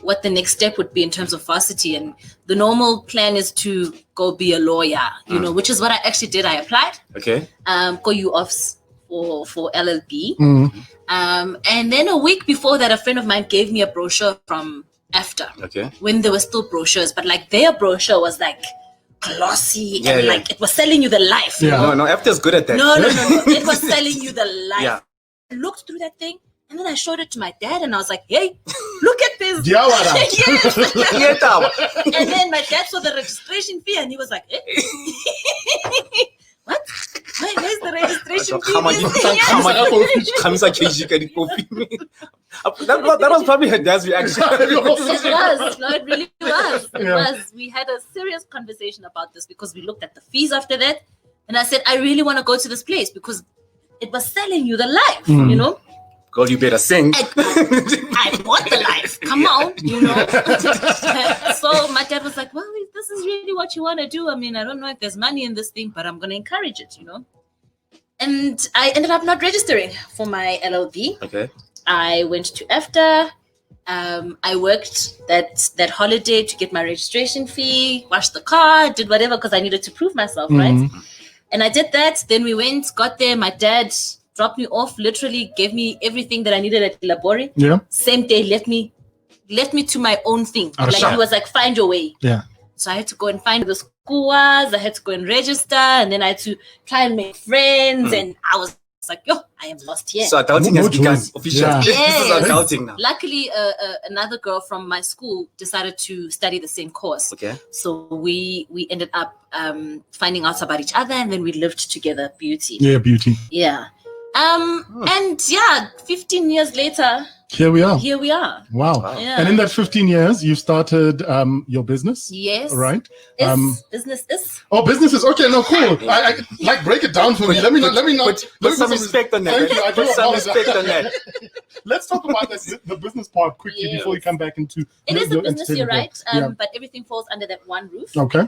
what the next step would be in terms of varsity. And the normal plan is to go be a lawyer, you know, which is what I actually did. I applied. Okay. Go UOFs for LLB. And then a week before that, a friend of mine gave me a brochure from AFTA. Okay. When there were still brochures, but like their brochure was like glossy and like it was selling you the life. You know? No, AFTA's good at that. No. It was selling you the life. Yeah. I looked through that thing. And then I showed it to my dad and I was like, hey, look at this. Yes. And then my dad saw the registration fee and he was like, eh? What? Where's the registration fee? That was probably her dad's reaction. It was. No, it really was. It was. We had a serious conversation about this because we looked at the fees after that. And I said, I really want to go to this place because it was selling you the life, you know? Girl, you better sing. I bought the life. Come on, you know. So my dad was like, well, if this is really what you want to do, I mean, I don't know if there's money in this thing, but I'm going to encourage it, you know. And I ended up not registering for my LLB. Okay. I went to AFTA. I worked that holiday to get my registration fee, washed the car, did whatever because I needed to prove myself, right? And I did that. Then we got there. My dad dropped me off, literally gave me everything that I needed at Labori. Yeah. Same day, left me to my own thing. Like he was like, find your way. Yeah. So I had to go and find where the school was. I had to go and register, and then I had to try and make friends. And I was like, yo, I am lost here. So adulting has begun officially. Yeah. Yes. This is adulting now. Luckily, another girl from my school decided to study the same course. Okay. So we ended up finding out about each other, and then we lived together. Beauty. Yeah, beauty. Yeah. And 15 years later, Here we are. Wow. Yeah. And in that 15 years, you started your business. Yes. Right. Business is. Oh, businesses. Okay, no, cool. I like break it down for me. Let me not. Put some respect on that. Thank you. I do Put some apologize. respect on that. Let's talk about the business part quickly before we come back into. It is a business, entertainment you're right. part. But everything falls under that one roof. Okay.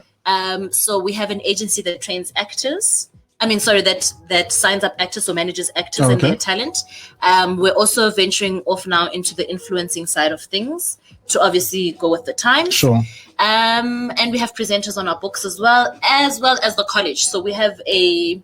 So we have an agency that trains actors. That signs up actors or manages actors and their talent. We're also venturing off now into the influencing side of things to obviously go with the times. Sure. And we have presenters on our books as well as the college. So we have a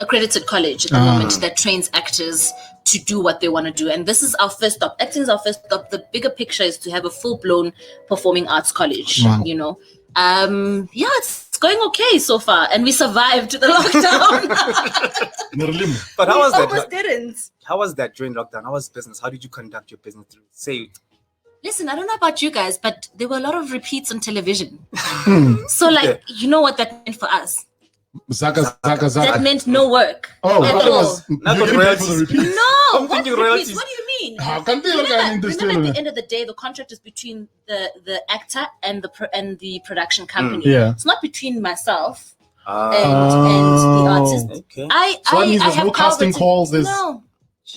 accredited college at the moment that trains actors to do what they want to do. And this is our first stop. Acting is our first stop. The bigger picture is to have a full-blown performing arts college, you know. It's going okay so far, and we survived the lockdown. But how was that? Almost didn't. How was that during lockdown? How was business? How did you conduct your business? Listen, I don't know about you guys, but there were a lot of repeats on television. So, you know what that meant for us? Zaka. That meant no work. Oh, at that all. was not the repeat. No, I'm thinking what royalties. What do you mean? How can they look at Remember, at the end of the day, the contract is between the actor and the production company. Yeah. It's not between myself and the artist. Okay. So that means there's have no casting calls. There's no.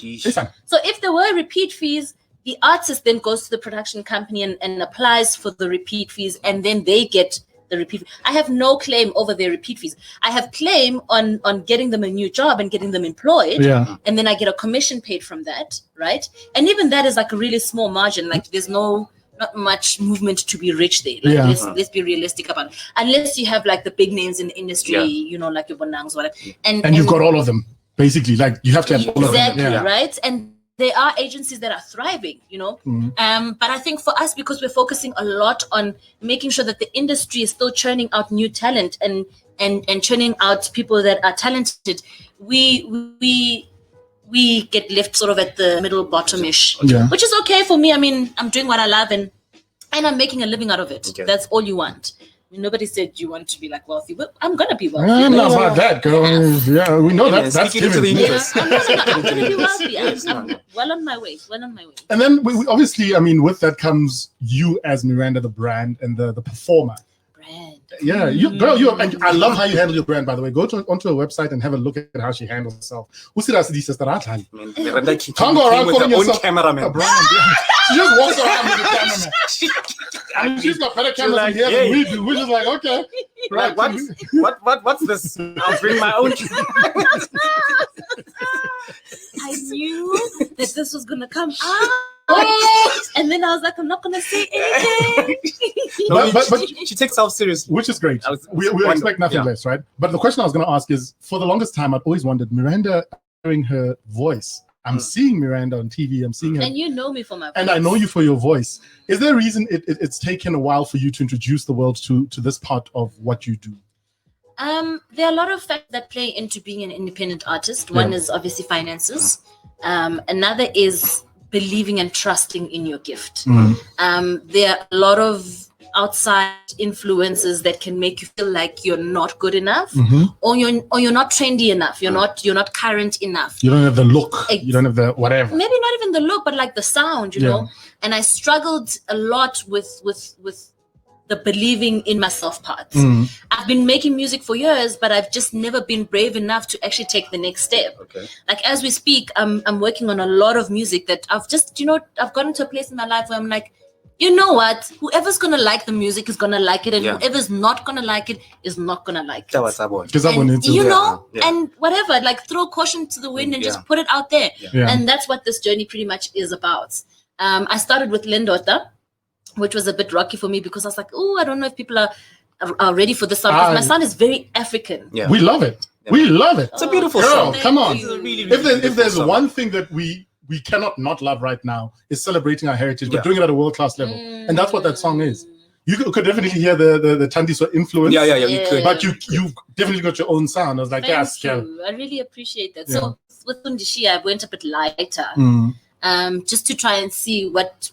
It's fine. So if there were repeat fees, the artist then goes to the production company and applies for the repeat fees, and then they get the repeat. I have no claim over their repeat fees. I have claim on getting them a new job and getting them employed. Yeah. And then I get a commission paid from that, right? And even that is like a really small margin. Like there's not much movement to be rich there. Like let's be realistic about it. Unless you have like the big names in the industry, you know, like your Bonangs, whatever. And you've got all of them, basically. Like you have to have all of them. Exactly, right? And there are agencies that are thriving, you know. But I think for us, because we're focusing a lot on making sure that the industry is still churning out new talent and churning out people that are talented, we get left sort of at the middle bottom-ish, which is okay for me. I mean, I'm doing what I love and I'm making a living out of it. Okay. That's all you want. I mean, nobody said you want to be like wealthy, but I'm gonna be wealthy. I'm not about that, girl. Yeah, we know that. That's given. I'm gonna be wealthy. I'm well on my way. And then we obviously, I mean, with that comes you as Miranda, the brand and the performer. Brand. Yeah, and I love how you handle your brand. By the way, go onto her website and have a look at how she handles herself. Miranda can't go around calling yourself a brand. She just walks around with the cameraman. I mean, she's got better cameras in here than we do. We're just like, okay, right? What's this? I'll bring my own. I knew that this was gonna come And then I was like, I'm not gonna say anything. But she takes herself serious, which is great. We expect nothing less, right? But the question I was going to ask is, for the longest time, I've always wondered, Miranda, hearing her voice. I'm seeing Miranda on TV. I'm seeing her, and you know me for my voice. And I know you for your voice. Is there a reason it's taken a while for you to introduce the world to this part of what you do? There are a lot of factors that play into being an independent artist. One is obviously finances. Another is believing and trusting in your gift. There are a lot of outside influences that can make you feel like you're not good enough, or you're not trendy enough. You're not current enough. You don't have the look. You don't have the whatever. Maybe not even the look, but like the sound, you know. And I struggled a lot with the believing in myself part. I've been making music for years, but I've just never been brave enough to actually take the next step. Like as we speak, I'm working on a lot of music that I've just, I've gotten to a place in my life where I'm like, you know what? Whoever's gonna like the music is gonna like it, and whoever's not gonna like it is not gonna like it. And whatever, like throw caution to the wind and just put it out there. And that's what this journey pretty much is about. I started with Lindota, which was a bit rocky for me because I was like, oh, I don't know if people are ready for this sound. Because my sound is very African. We love it. We love it. It's a beautiful song. song. Come on. Really, if there's one thing that we cannot not love right now, is celebrating our heritage, but doing it at a world-class level. And that's what that song is. You could definitely hear the Thandiso influence. You could. But you've definitely got your own sound. I was like, Thank you. I really appreciate that. So with Tundishi, I went a bit lighter. Just to try and see what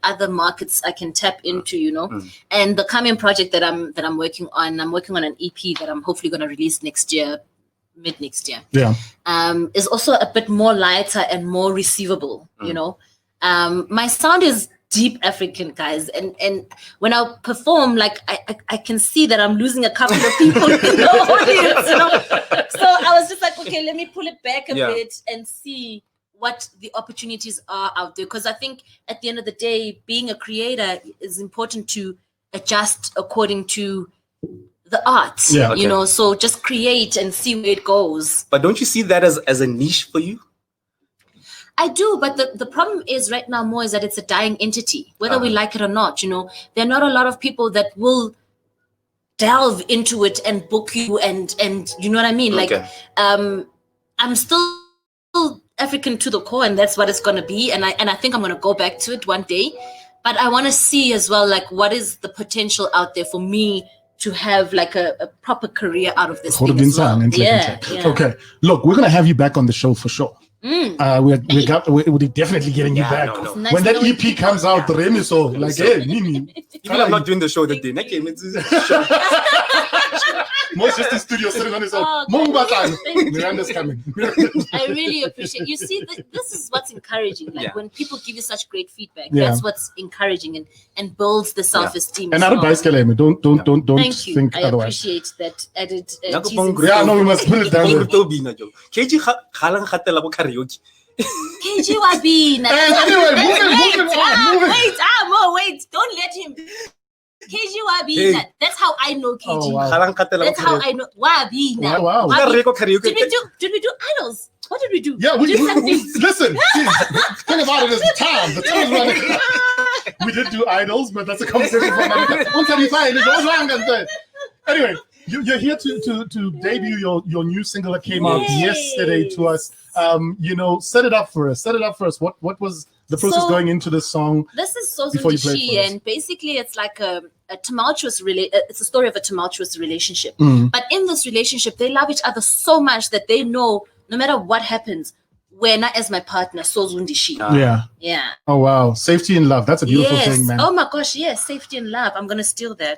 other markets I can tap into, And the coming project that I'm working on an EP that I'm hopefully going to release next year, mid next year. Is also a bit more lighter and more receivable, My sound is deep African, guys, and when I perform, like I can see that I'm losing a couple of people in the audience, So I was just like, okay, let me pull it back a bit and see what the opportunities are out there, because I think at the end of the day, being a creator is important to adjust according to the art, so just create and see where it goes. But don't you see that as a niche for you? I do, but the problem is right now more is that it's a dying entity, whether we like it or not. There are not a lot of people that will delve into it and book you and you know what I mean? Like, I'm still African to the core, and that's what it's going to be. And I think I'm going to go back to it one day, but I want to see as well, like, what is the potential out there for me to have like a proper career out of this thing as well. Okay, look, we're going to have you back on the show for sure. We're definitely getting you back. No. Nice when that EP comes out, the Remiso, like, hey, Mimi. Even I'm not doing the show that day. Most just in studio sitting on his own. Miranda's coming. I really appreciate. You see, this is what's encouraging. Like when people give you such great feedback, that's what's encouraging and builds the self-esteem. And don't Thank you. think I otherwise. Appreciate that added. We must put it down there. Karaoke. KG Wabina. Wait. Don't let him. KG Wabina. That's how I know KG. Oh, wow. That's how I know Wabina. Wow. Did we do idols? What did we do? Yeah, listen. Think about it as the time. The time is running. We did do idols, but that's a conversation for another time. Anyway, you're here to debut your new single that came out yesterday to us. Set it up for us. What was the process going into this song? This is Sozudishi, and basically it's like a tumultuous it's a story of a tumultuous relationship. But in this relationship, they love each other so much that they know no matter what happens, we're not as my partner, Sozundishi. Yeah. Oh wow, safety and love. That's a beautiful thing, man. Oh my gosh, yes, safety and love. I'm gonna steal that.